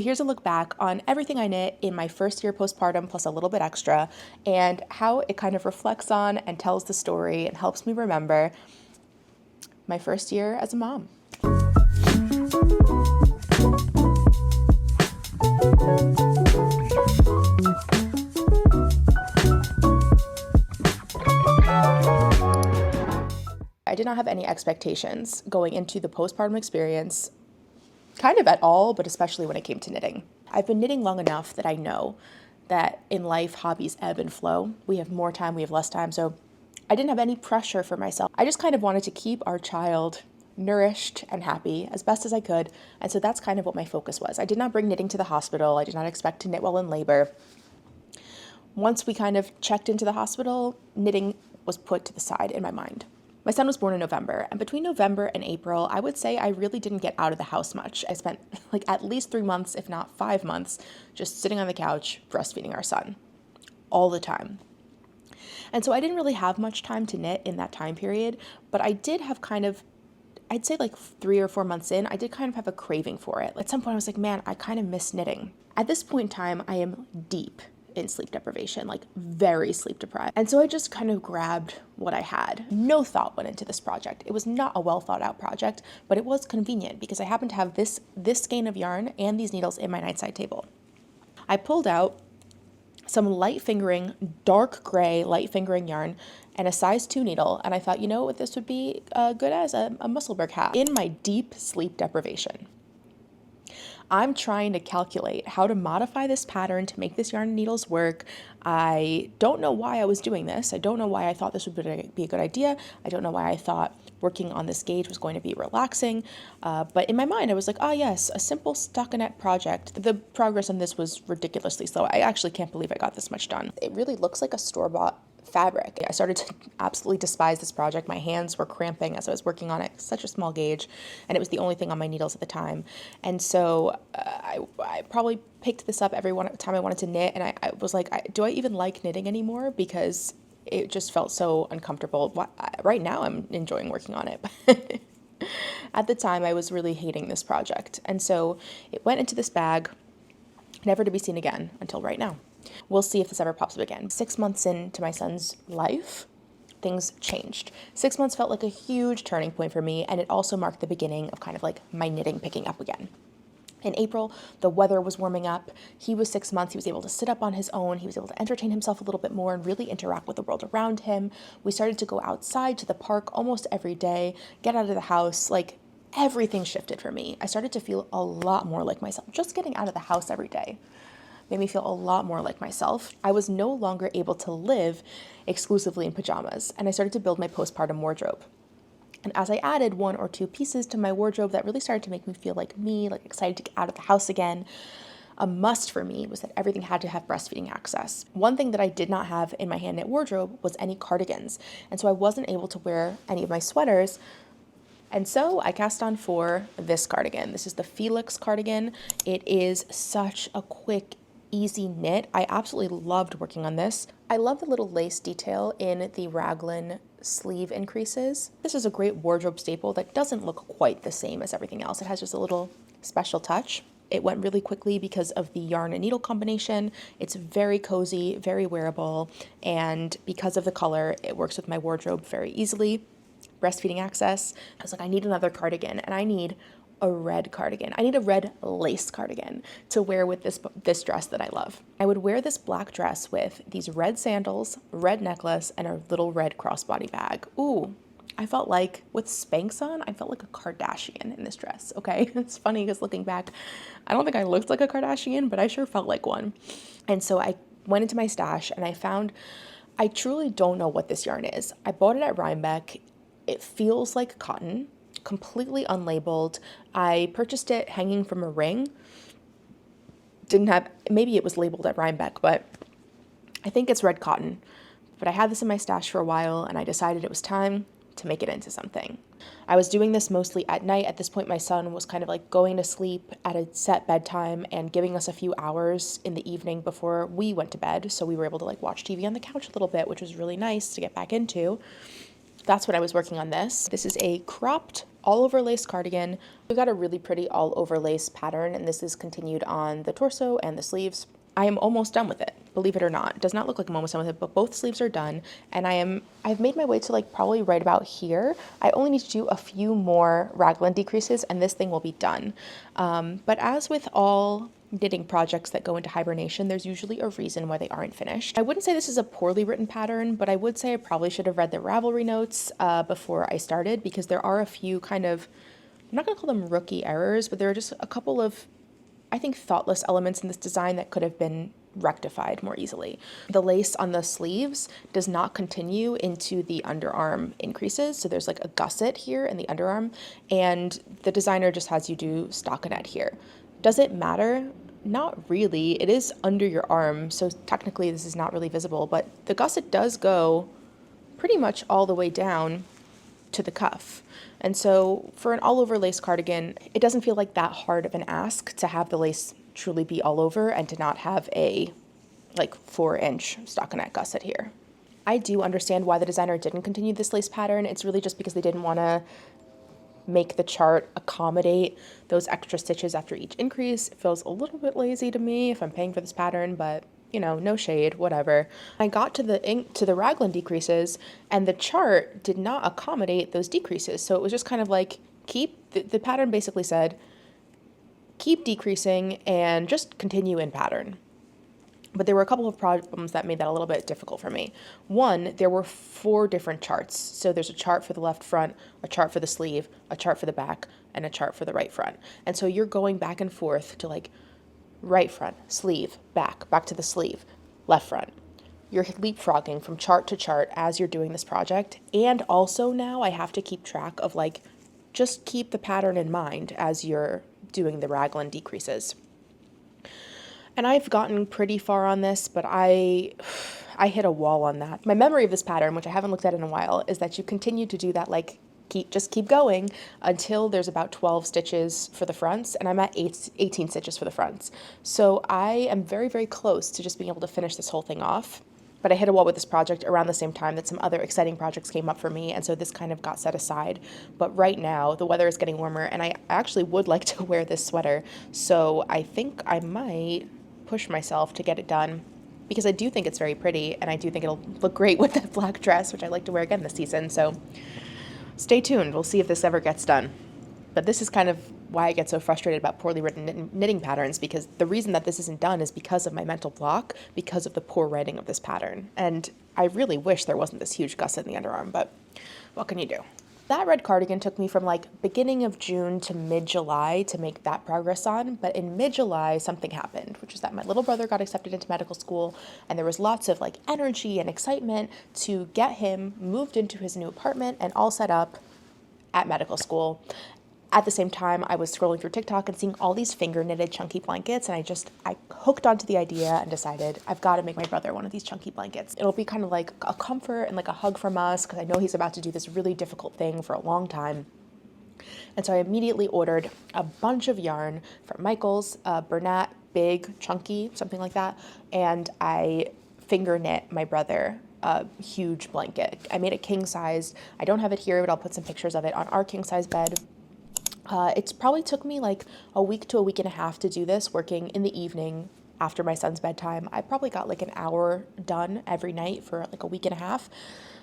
Here's a look back on everything I knit in my first year postpartum plus a little bit extra, and how it kind of reflects on and tells the story and helps me remember my first year as a mom. I did not have any expectations going into the postpartum experience, kind of at all, but especially when it came to knitting. I've been knitting long enough that I know that in life, hobbies ebb and flow. We have more time, we have less time, so I didn't have any pressure for myself. I just kind of wanted to keep our child nourished and happy as best as I could, and so that's kind of what my focus was. I did not bring knitting to the hospital. I did not expect to knit while in labor. Once we kind of checked into the hospital, knitting was put to the side in my mind. My son was born in November, and between November and April, I would say I really didn't get out of the house much. I spent like at least 3 months, if not 5 months, just sitting on the couch breastfeeding our son all the time. And so I didn't really have much time to knit in that time period, but I did have kind of, I'd say like 3 or 4 months in, I did kind of have a craving for it. At some point I was like, man, I kind of miss knitting. At this point in time, I am deep in sleep deprivation, like very sleep deprived. And so I just kind of grabbed what I had. No thought went into this project. It was not a well thought out project, but it was convenient because I happened to have this skein of yarn and these needles in my nightside table. I pulled out some light fingering, dark gray light fingering yarn and a size 2 needle, and I thought, you know what this would be good as? A Musselburgh hat. In my deep sleep deprivation, I'm trying to calculate how to modify this pattern to make this yarn and needles work. I don't know why I was doing this. I don't know why I thought this would be a good idea. I don't know why I thought working on this gauge was going to be relaxing. But in my mind, I was like, oh yes, a simple stockinette project. The progress on this was ridiculously slow. I actually can't believe I got this much done. It really looks like a store-bought fabric. I started to absolutely despise this project. My hands were cramping as I was working on it. Such a small gauge, and it was the only thing on my needles at the time. And so I probably picked this up every time I wanted to knit, and I was like, do I even like knitting anymore? Because it just felt so uncomfortable. Right now I'm enjoying working on it. At the time I was really hating this project. And so it went into this bag, never to be seen again until right now. We'll see if this ever pops up again. 6 months into my son's life, things changed. 6 months felt like a huge turning point for me, and it also marked the beginning of kind of like my knitting picking up again. In April, the weather was warming up. He was 6 months. He was able to sit up on his own. He was able to entertain himself a little bit more and really interact with the world around him. We started to go outside to the park almost every day, get out of the house. Like, everything shifted for me. I started to feel a lot more like myself. Just getting out of the house every day made me feel a lot more like myself. I was no longer able to live exclusively in pajamas, and I started to build my postpartum wardrobe. And as I added 1 or 2 pieces to my wardrobe that really started to make me feel like me, like excited to get out of the house again, a must for me was that everything had to have breastfeeding access. One thing that I did not have in my hand knit wardrobe was any cardigans, and so I wasn't able to wear any of my sweaters. And so I cast on for this cardigan. This is the Felix cardigan. It is such a quick, easy knit. I absolutely loved working on this. I love the little lace detail in the raglan sleeve increases. This is a great wardrobe staple that doesn't look quite the same as everything else. It has just a little special touch. It went really quickly because of the yarn and needle combination. It's very cozy, very wearable, and because of the color, it works with my wardrobe very easily. Breastfeeding access. I was like, I need another cardigan, and I need a red cardigan. I need a red lace cardigan to wear with this dress that I love. I would wear this black dress with these red sandals, red necklace, and a little red crossbody bag. Ooh, I felt like, with Spanx on, I felt like a Kardashian in this dress, okay? It's funny because looking back, I don't think I looked like a Kardashian, but I sure felt like one. And so I went into my stash and I truly don't know what this yarn is. I bought it at Rhinebeck. It feels like cotton, completely unlabeled. I purchased it hanging from a ring. Maybe it was labeled at Rhinebeck, but I think it's red cotton. But I had this in my stash for a while, and I decided it was time to make it into something. I was doing this mostly at night. At this point, my son was kind of like going to sleep at a set bedtime and giving us a few hours in the evening before we went to bed. So we were able to like watch TV on the couch a little bit, which was really nice to get back into. That's when I was working on this. This is a cropped all over lace cardigan. We got a really pretty all over lace pattern, and this is continued on the torso and the sleeves. I am almost done with it, believe it or not. It does not look like I'm almost done with it, but both sleeves are done, and I've made my way to like probably right about here. I only need to do a few more raglan decreases and this thing will be done. But as with all knitting projects that go into hibernation, there's usually a reason why they aren't finished. I wouldn't say this is a poorly written pattern, but I would say I probably should have read the Ravelry notes before I started, because there are a few kind of, I'm not going to call them rookie errors, but there are just a couple of, I think, thoughtless elements in this design that could have been rectified more easily. The lace on the sleeves does not continue into the underarm increases, so there's like a gusset here in the underarm, and the designer just has you do stockinette here. Does it matter? Not really. It is under your arm, so technically this is not really visible, but the gusset does go pretty much all the way down to the cuff. And so for an all over lace cardigan, it doesn't feel like that hard of an ask to have the lace truly be all over and to not have a like 4-inch stockinette gusset here. I do understand why the designer didn't continue this lace pattern. It's really just because they didn't want to make the chart accommodate those extra stitches after each increase. It feels a little bit lazy to me if I'm paying for this pattern, but you know, no shade, whatever. I got to the raglan decreases, and the chart did not accommodate those decreases. So it was just kind of like, the pattern basically said, keep decreasing and just continue in pattern. But there were a couple of problems that made that a little bit difficult for me. One, there were 4 different charts. So there's a chart for the left front, a chart for the sleeve, a chart for the back, and a chart for the right front. And so you're going back and forth to like right front, sleeve, back to the sleeve, left front. You're leapfrogging from chart to chart as you're doing this project. And also now I have to keep track of like, just keep the pattern in mind as you're doing the raglan decreases. And I've gotten pretty far on this, but I hit a wall on that. My memory of this pattern, which I haven't looked at in a while, is that you continue to do that, like just keep going until there's about 12 stitches for the fronts, and I'm at 18 stitches for the fronts. So I am very, very close to just being able to finish this whole thing off. But I hit a wall with this project around the same time that some other exciting projects came up for me, and so this kind of got set aside. But right now, the weather is getting warmer, and I actually would like to wear this sweater, so I think I might push myself to get it done, because I do think it's very pretty, and I do think it'll look great with that black dress, which I like to wear again this season. So stay tuned. We'll see if this ever gets done. But this is kind of why I get so frustrated about poorly written knitting patterns, because the reason that this isn't done is because of my mental block, because of the poor writing of this pattern. And I really wish there wasn't this huge gusset in the underarm, but what can you do? That red cardigan took me from like beginning of June to mid-July to make that progress on, but in mid-July something happened, which is that my little brother got accepted into medical school, and there was lots of like energy and excitement to get him moved into his new apartment and all set up at medical school. At the same time, I was scrolling through TikTok and seeing all these finger knitted chunky blankets, and I hooked onto the idea and decided I've got to make my brother one of these chunky blankets. It'll be kind of like a comfort and like a hug from us, because I know he's about to do this really difficult thing for a long time. And so I immediately ordered a bunch of yarn from Michael's, Bernat, big, chunky, something like that, and I finger knit my brother a huge blanket. I made it king size. I don't have it here, but I'll put some pictures of it on our king size bed. It's probably took me like a week to a week and a half to do this, working in the evening after my son's bedtime. I probably got like an hour done every night for like a week and a half.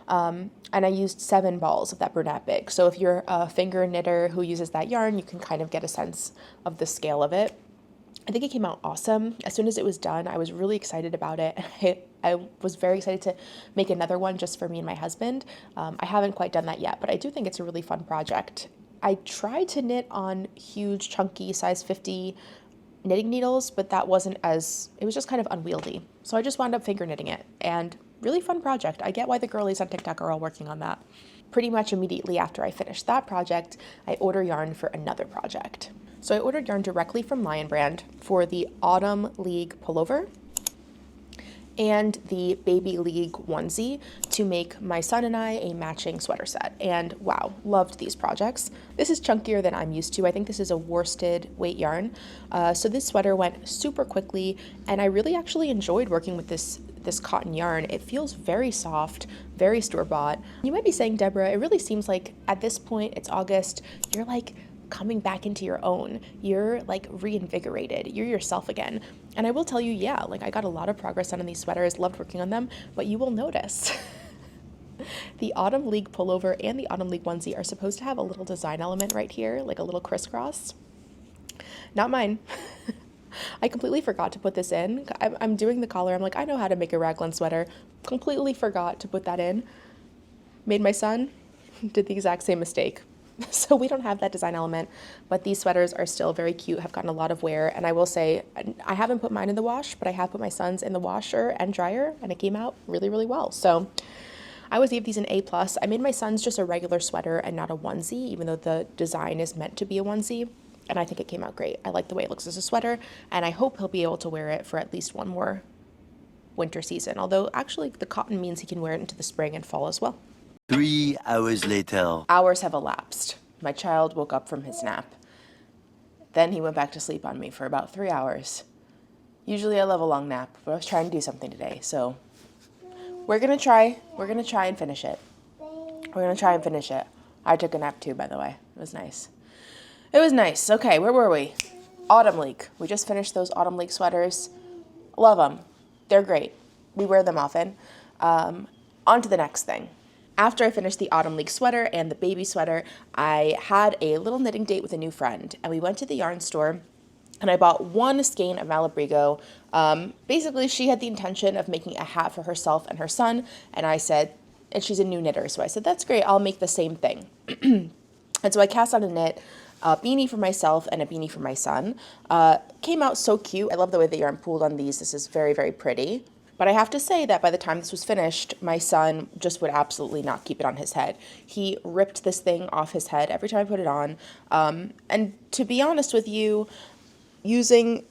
And I used 7 balls of that Bernat big. So if you're a finger knitter who uses that yarn, you can kind of get a sense of the scale of it. I think it came out awesome. As soon as it was done, I was really excited about it. I was very excited to make another one just for me and my husband. I haven't quite done that yet, but I do think it's a really fun project. I tried to knit on huge, chunky, size 50 knitting needles, but it was just kind of unwieldy. So I just wound up finger knitting it, and really fun project. I get why the girlies on TikTok are all working on that. Pretty much immediately after I finished that project, I order yarn for another project. So I ordered yarn directly from Lion Brand for the Autumn League Pullover and the Baby League Onesie to make my son and I a matching sweater set. And wow, loved these projects. This is chunkier than I'm used to. I think this is a worsted weight yarn. So this sweater went super quickly, and I really actually enjoyed working with this this cotton yarn, it feels very soft, very store-bought. You might be saying, Deborah, it really seems like at this point, it's August, you're like coming back into your own. You're like reinvigorated. You're yourself again. And I will tell you, yeah, like I got a lot of progress done on these sweaters, loved working on them, but you will notice the Autumn League pullover and the Autumn League onesie are supposed to have a little design element right here, like a little crisscross. Not mine. I completely forgot to put this in. I'm doing the collar. I'm like, I know how to make a raglan sweater. Completely forgot to put that in. Made my son, did the exact same mistake. So we don't have that design element, but these sweaters are still very cute, have gotten a lot of wear. And I will say, I haven't put mine in the wash, but I have put my son's in the washer and dryer, and it came out really, really well. So I would give these an A+. I made my son's just a regular sweater and not a onesie, even though the design is meant to be a onesie. And I think it came out great. I like the way it looks as a sweater, and I hope he'll be able to wear it for at least one more winter season. Although actually the cotton means he can wear it into the spring and fall as well. 3 hours later. Hours have elapsed. My child woke up from his nap. Then he went back to sleep on me for about 3 hours. Usually I love a long nap, but I was trying to do something today, so we're gonna try and finish it. I took a nap too, by the way. It was nice. Okay, where were we? Autumn League. We just finished those Autumn League sweaters. Love them. They're great. We wear them often. On to the next thing. After I finished the Autumn League sweater and the baby sweater, I had a little knitting date with a new friend, and we went to the yarn store, and I bought one skein of Malabrigo. Basically, she had the intention of making a hat for herself and her son, and I said, and she's a new knitter, so I said, that's great, I'll make the same thing. And so I cast out a knit, a beanie for myself and a beanie for my son. Came out so cute. I love the way the yarn pooled on these. This is very, very pretty. But I have to say that by the time this was finished, my son just would absolutely not keep it on his head. He ripped this thing off his head every time I put it on. And to be honest with you, using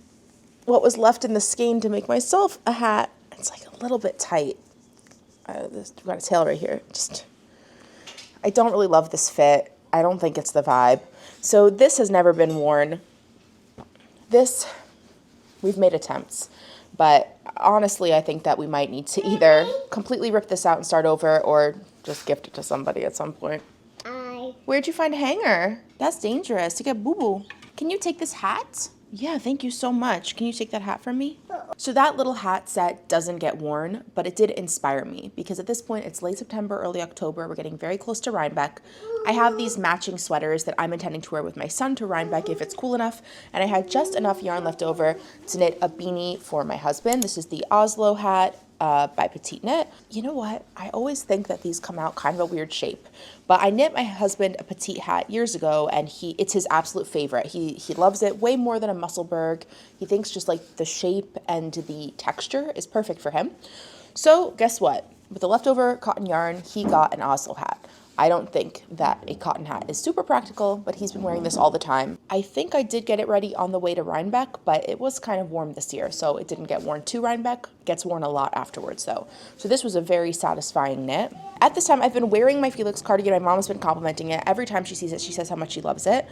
what was left in the skein to make myself a hat, it's like a little bit tight. I've got a tail right here. I don't really love this fit. I don't think it's the vibe. So this has never been worn. We've made attempts. But honestly, I think that we might need to either completely rip this out and start over or just gift it to somebody at some point. Where'd you find a hanger? That's dangerous. You get boo-boo. Can you take this hat? Yeah, thank you so much. Can you take that hat from me? So that little hat set doesn't get worn, but it did inspire me because at this point it's late September, early October. We're getting very close to Rhinebeck. I have these matching sweaters that I'm intending to wear with my son to Rhinebeck if it's cool enough, and I had just enough yarn left over to knit a beanie for my husband. This is the Oslo Hat by Petite Knit. You know what? I always think that these come out kind of a weird shape, but I knit my husband a petite hat years ago, and it's his absolute favorite. He loves it way more than a Musselburgh. He thinks just like the shape and the texture is perfect for him. So guess what? With the leftover cotton yarn, he got an Oslo hat. I don't think that a cotton hat is super practical, but he's been wearing this all the time. I think I did get it ready on the way to Rhinebeck, but it was kind of warm this year, so it didn't get worn to Rhinebeck. It gets worn a lot afterwards, though. So this was a very satisfying knit. At this time, I've been wearing my Felix cardigan. My mom has been complimenting it. Every time she sees it, she says how much she loves it.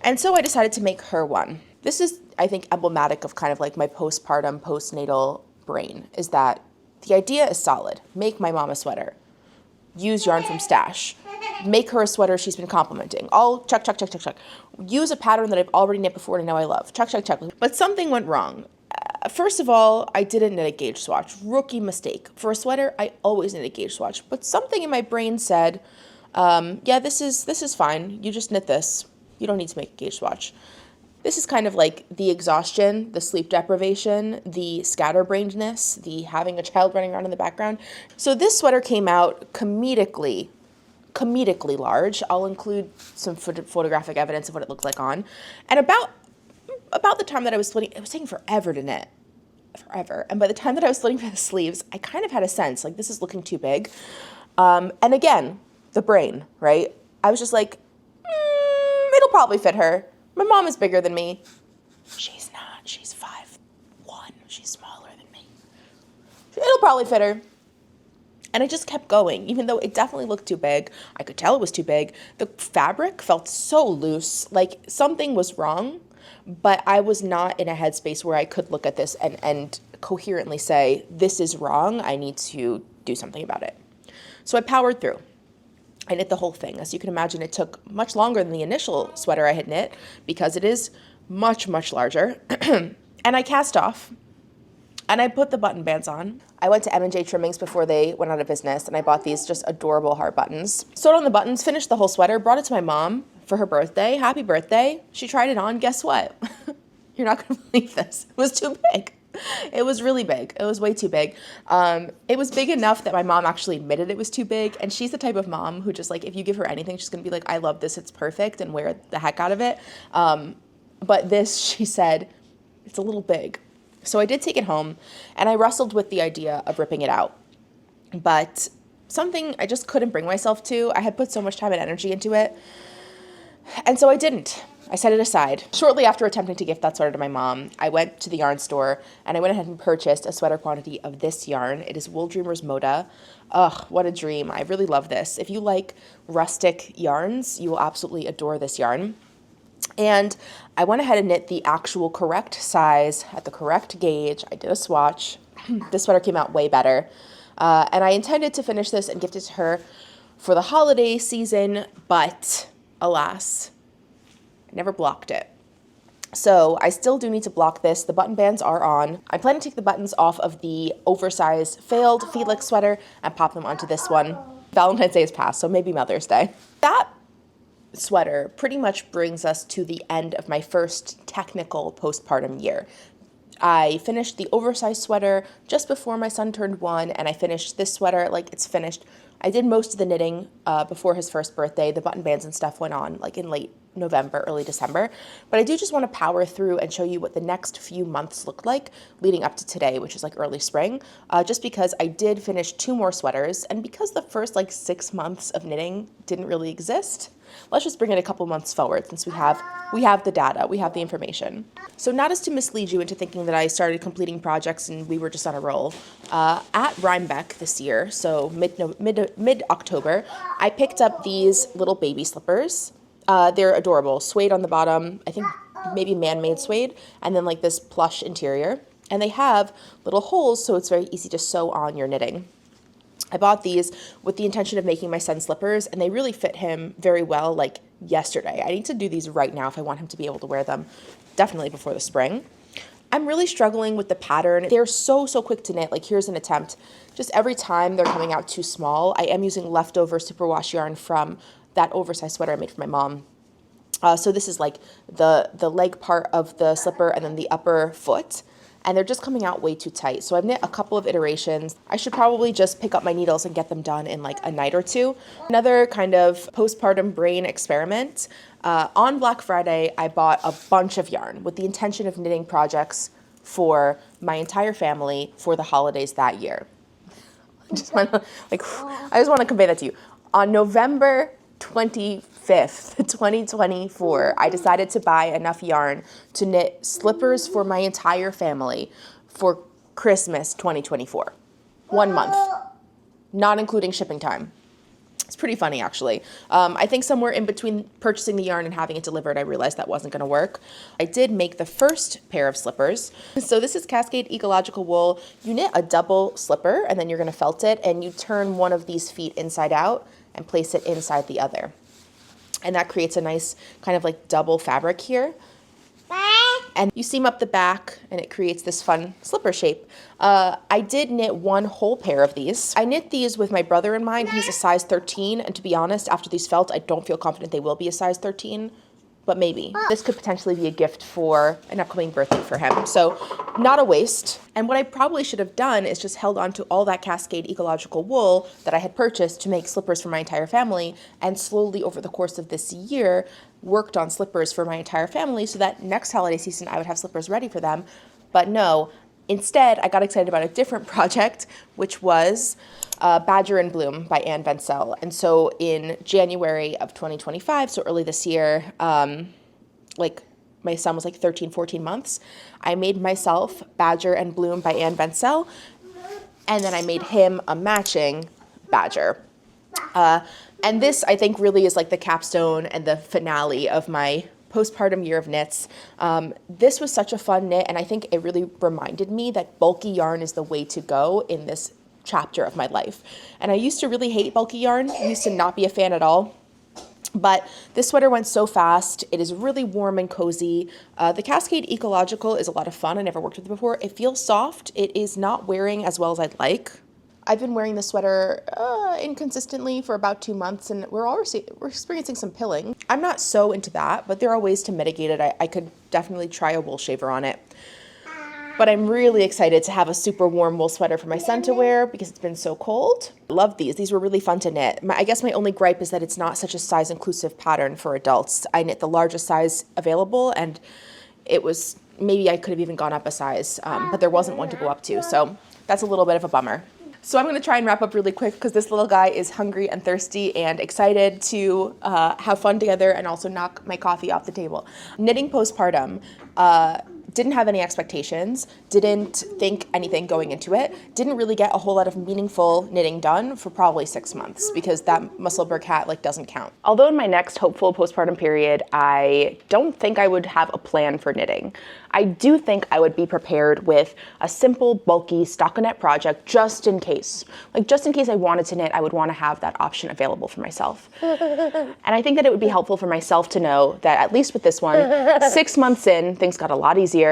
And so I decided to make her one. This is, I think, emblematic of kind of like my postpartum, postnatal brain, is that the idea is solid. Make my mom a sweater. Use yarn from stash. Make her a sweater she's been complimenting. All check. Use a pattern that I've already knit before and I know I love. Check. But something went wrong. First of all, I didn't knit a gauge swatch. Rookie mistake. For a sweater, I always knit a gauge swatch. But something in my brain said, yeah, this is fine. You just knit this. You don't need to make a gauge swatch. This is kind of like the exhaustion, the sleep deprivation, the scatterbrainedness, the having a child running around in the background. So this sweater came out comedically large. I'll include some photographic evidence of what it looked like on. And about the time that I was splitting, it was taking forever to knit. Forever. And by the time that I was splitting for the sleeves, I kind of had a sense, like, this is looking too big. And again, the brain, right? I was just like, it'll probably fit her. My mom is bigger than me. She's not. She's 5'1". She's smaller than me. It'll probably fit her. And I just kept going, even though it definitely looked too big. I could tell it was too big. The fabric felt so loose, like something was wrong. but I was not in a headspace where I could look at this and coherently say, this is wrong, I need to do something about it. So I powered through. I knit the whole thing. As you can imagine, it took much longer than the initial sweater I had knit because it is much, much larger. And I cast off, and I put the button bands on. I went to M&J Trimmings before they went out of business, and I bought these just adorable heart buttons. Sewed on the buttons, finished the whole sweater, brought it to my mom for her birthday. Happy birthday. She tried it on. Guess what? You're not going to believe this. It was too big. It was really big. It was way too big. It was big enough that my mom actually admitted it was too big. And she's the type of mom who just like, if you give her anything, she's going to be like, I love this. It's perfect, and wear the heck out of it. But this, she said, it's a little big. So I did take it home, and I wrestled with the idea of ripping it out. But something I just couldn't bring myself to. I had put so much time and energy into it. And so I didn't. I set it aside. Shortly after attempting to gift that sweater to my mom, I went to the yarn store, and I went ahead and purchased a sweater quantity of this yarn. It is Wool Dreamers Moda. Ugh, what a dream. I really love this. If you like rustic yarns, you will absolutely adore this yarn. And I went ahead and knit the actual correct size at the correct gauge. I did a swatch. This sweater came out way better. And I intended to finish this and gift it to her for the holiday season, but alas, I never blocked it. So I still do need to block this. The button bands are on. I plan to take the buttons off of the oversized failed Felix sweater and pop them onto this one. Valentine's Day is past, so maybe Mother's Day. That sweater pretty much brings us to the end of my first technical postpartum year. I finished the oversized sweater just before my son turned 1, and I finished this sweater like it's finished. I did most of the knitting before his first birthday. The button bands and stuff went on like in late November, early December. But I do just want to power through and show you what the next few months look like leading up to today, which is like early spring, just because I did finish 2 more sweaters, and because the first like 6 months of knitting didn't really exist, let's just bring it a couple months forward since we have the data, we have the information. So not as to mislead you into thinking that I started completing projects and we were just on a roll. At Rhinebeck this year, so mid-October, I picked up these little baby slippers. They're adorable, suede on the bottom, I think maybe man-made suede, and then like this plush interior. And they have little holes, so it's very easy to sew on your knitting. I bought these with the intention of making my son slippers, and they really fit him very well like yesterday. I need to do these right now if I want him to be able to wear them, definitely before the spring. I'm really struggling with the pattern. They're so quick to knit. Like here's an attempt. Just every time they're coming out too small. I am using leftover superwash yarn from that oversized sweater I made for my mom. So this is like the leg part of the slipper and then the upper foot. And they're just coming out way too tight. So I've knit a couple of iterations. I should probably just pick up my needles and get them done in like a night or two. Another kind of postpartum brain experiment. On Black Friday, I bought a bunch of yarn with the intention of knitting projects for my entire family for the holidays that year. I just want to convey that to you. On November 25th, 2024, I decided to buy enough yarn to knit slippers for my entire family for Christmas 2024. 1 month, not including shipping time. It's pretty funny, actually. I think somewhere in between purchasing the yarn and having it delivered, I realized that wasn't going to work. I did make the first pair of slippers. So this is Cascade Ecological Wool. You knit a double slipper, and then you're going to felt it, and you turn one of these feet inside out and place it inside the other. And that creates a nice kind of like double fabric here. And you seam up the back and it creates this fun slipper shape. I did knit 1 whole pair of these. I knit these with my brother in mind. He's a size 13. And to be honest, after these felt, I don't feel confident they will be a size 13. But maybe. This could potentially be a gift for an upcoming birthday for him. So not a waste. And what I probably should have done is just held on to all that Cascade Ecological Wool that I had purchased to make slippers for my entire family, and slowly over the course of this year worked on slippers for my entire family so that next holiday season I would have slippers ready for them. But no, instead I got excited about a different project, which was Badger in Bloom by Anne Vencel. And so in January of 2025, so early this year, like my son was like 13, 14 months, I made myself Badger and Bloom by Anne Vencel, and then I made him a matching Badger. And this, I think, really is like the capstone and the finale of my postpartum year of knits. This was such a fun knit, and I think it really reminded me that bulky yarn is the way to go in this chapter of my life. And I used to really hate bulky yarn. I used to not be a fan at all. But this sweater went so fast. It is really warm and cozy. The Cascade Ecological is a lot of fun. I never worked with it before. It feels soft. It is not wearing as well as I'd like. I've been wearing this sweater inconsistently for about 2 months, and we're experiencing some pilling. I'm not so into that, but there are ways to mitigate it. I could definitely try a wool shaver on it. But I'm really excited to have a super warm wool sweater for my son to wear because it's been so cold. I love these. These were really fun to knit. I guess my only gripe is that it's not such a size inclusive pattern for adults. I knit the largest size available, and it was, maybe I could have even gone up a size, but there wasn't one to go up to. So that's a little bit of a bummer. So I'm going to try and wrap up really quick because this little guy is hungry and thirsty and excited to have fun together and also knock my coffee off the table. Knitting postpartum. Didn't have any expectations, didn't think anything going into it, didn't really get a whole lot of meaningful knitting done for probably 6 months because that Musselburgh hat doesn't count. Although in my next hopeful postpartum period, I don't think I would have a plan for knitting. I do think I would be prepared with a simple, bulky stockinette project just in case. Just in case I wanted to knit, I would want to have that option available for myself. And I think that it would be helpful for myself to know that at least with this one, 6 months in, things got a lot easier.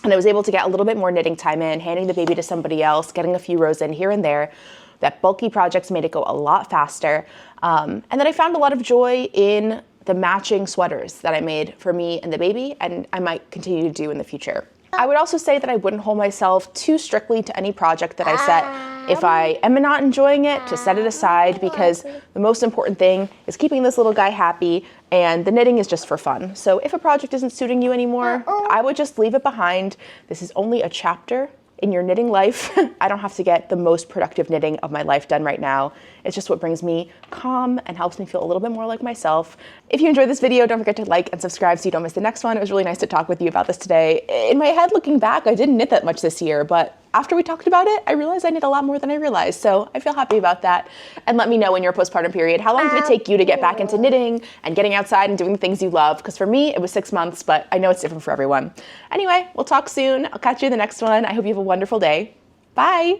And I was able to get a little bit more knitting time in, handing the baby to somebody else, getting a few rows in here and there. That bulky projects made it go a lot faster. And then I found a lot of joy in the matching sweaters that I made for me and the baby, and I might continue to do in the future. I would also say that I wouldn't hold myself too strictly to any project that I set. If I am not enjoying it, to set it aside, because the most important thing is keeping this little guy happy, and the knitting is just for fun. So if a project isn't suiting you anymore, I would just leave it behind. This is only a chapter in your knitting life. I don't have to get the most productive knitting of my life done right now. It's just what brings me calm and helps me feel a little bit more like myself. If you enjoyed this video, don't forget to like and subscribe so you don't miss the next one. It was really nice to talk with you about this today. In my head, looking back, I didn't knit that much this year, but after we talked about it, I realized I knit a lot more than I realized. So I feel happy about that. And let me know in your postpartum period, how long did it take you to get back into knitting and getting outside and doing the things you love? Because for me, it was 6 months, but I know it's different for everyone. Anyway, we'll talk soon. I'll catch you in the next one. I hope you have a wonderful day. Bye.